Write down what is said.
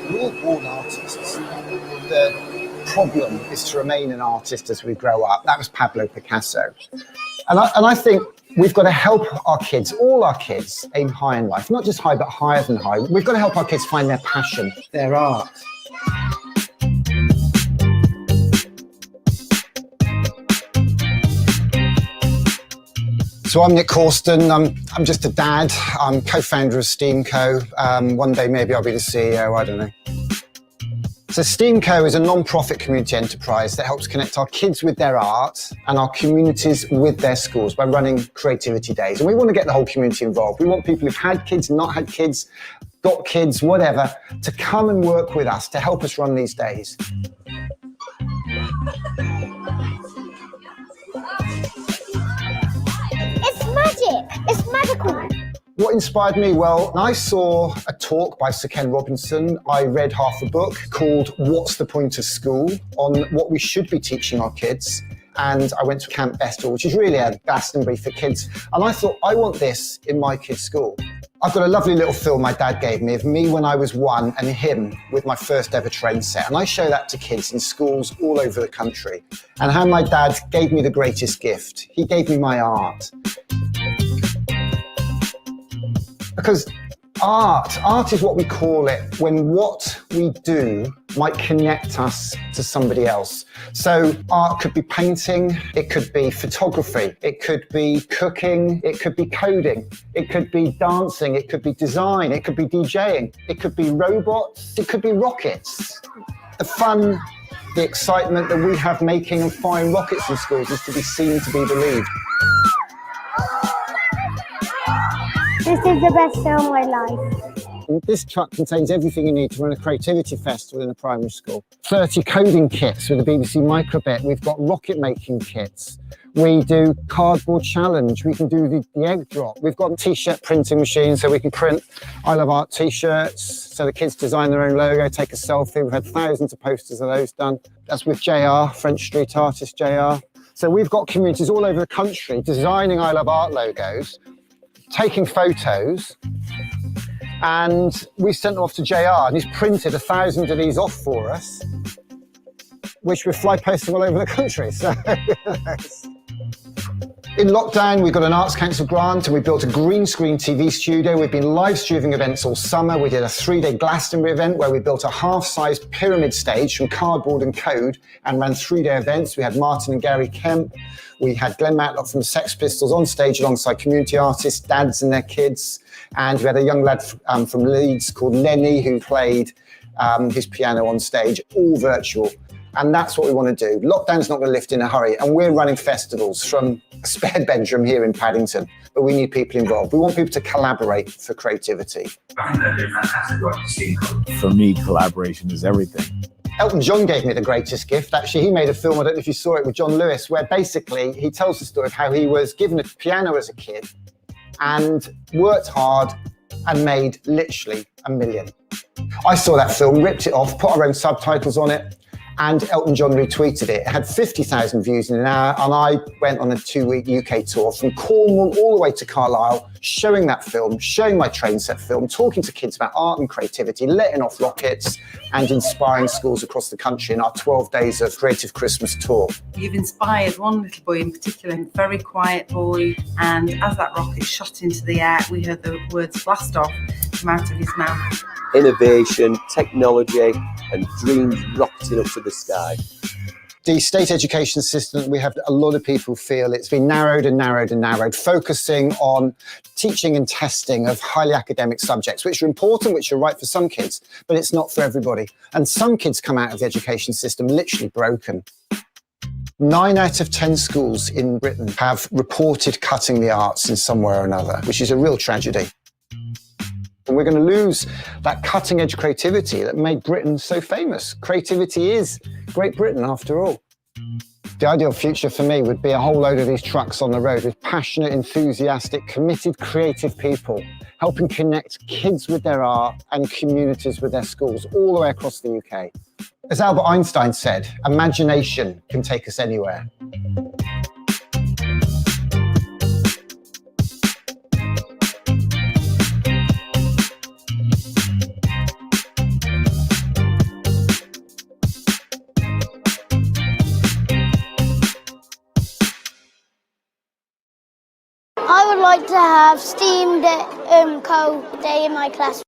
We're all born artists. The problem is to remain an artist as we grow up. That was Pablo Picasso. And I think we've got to help our kids, all our kids, aim high in life. Not just high, but higher than high. We've got to help our kids find their passion, their art. So I'm Nick Corsten. I'm just a dad. I'm co-founder of STEAMco. One day maybe I'll be the CEO, I don't know. So STEAMco is a non-profit community enterprise that helps connect our kids with their art and our communities with their schools by running creativity days. And we want to get the whole community involved. We want people who've had kids, not had kids, got kids, whatever, to come and work with us to help us run these days. It's magical. What inspired me? Well, I saw a talk by Sir Ken Robinson. I read half a book called What's the Point of School? On what we should be teaching our kids. And I went to Camp Bestial, which is really a Glastonbury for kids. And I thought, I want this in my kids' school. I've got a lovely little film my dad gave me of me when I was 1 and him with my first ever train set. And I show that to kids in schools all over the country. And how my dad gave me the greatest gift. He gave me my art. Because art is what we call it when what we do might connect us to somebody else. So art could be painting, it could be photography, it could be cooking, it could be coding, it could be dancing, it could be design, it could be DJing, it could be robots, it could be rockets. The fun, the excitement that we have making and firing rockets in schools is to be seen, to be believed. This is the best day of my life. This truck contains everything you need to run a creativity festival in a primary school. 30 coding kits with the BBC Microbit. We've got rocket making kits. We do cardboard challenge. We can do the egg drop. We've got a t-shirt printing machine so we can print I Love Art t-shirts. So the kids design their own logo, take a selfie. We've had thousands of posters of those done. That's with JR, French street artist JR. So we've got communities all over the country designing I Love Art logos, taking photos, and we sent them off to JR and he's printed 1,000 of these off for us, which we're fly posting all over the country. So in lockdown, we got an Arts Council grant and we built a green screen TV studio. We've been live streaming events all summer. We did a 3-day Glastonbury event where we built a half-sized pyramid stage from cardboard and code and ran 3-day events. We had Martin and Gary Kemp. We had Glenn Matlock from the Sex Pistols on stage alongside community artists, dads and their kids. And we had a young lad from Leeds called Lenny who played his piano on stage, all virtual. And that's what we want to do. Lockdown's not going to lift in a hurry. And we're running festivals from a spare bedroom here in Paddington. But we need people involved. We want people to collaborate for creativity. For me, collaboration is everything. Elton John gave me the greatest gift. Actually, he made a film, I don't know if you saw it, with John Lewis, where basically he tells the story of how he was given a piano as a kid and worked hard and made literally $1 million. I saw that film, ripped it off, put our own subtitles on it, and Elton John retweeted it. It had 50,000 views in an hour, and I went on a 2-week UK tour from Cornwall all the way to Carlisle, showing that film, showing my train set film, talking to kids about art and creativity, letting off rockets, and inspiring schools across the country in our 12 days of Creative Christmas tour. You've inspired one little boy in particular, a very quiet boy, and as that rocket shot into the air, we heard the words blast off come out of his mouth. Innovation, technology, and dreams rocketing up to the sky. The state education system, we have a lot of people feel it's been narrowed and narrowed and narrowed, focusing on teaching and testing of highly academic subjects, which are important, which are right for some kids, but it's not for everybody. And some kids come out of the education system literally broken. 9 out of 10 schools in Britain have reported cutting the arts in some way or another, which is a real tragedy. And we're going to lose that cutting edge creativity that made Britain so famous. Creativity is Great Britain after all. The ideal future for me would be a whole load of these trucks on the road with passionate, enthusiastic, committed, creative people, helping connect kids with their art and communities with their schools all the way across the UK. As Albert Einstein said, imagination can take us anywhere. I would like to have steamed cold day in my class.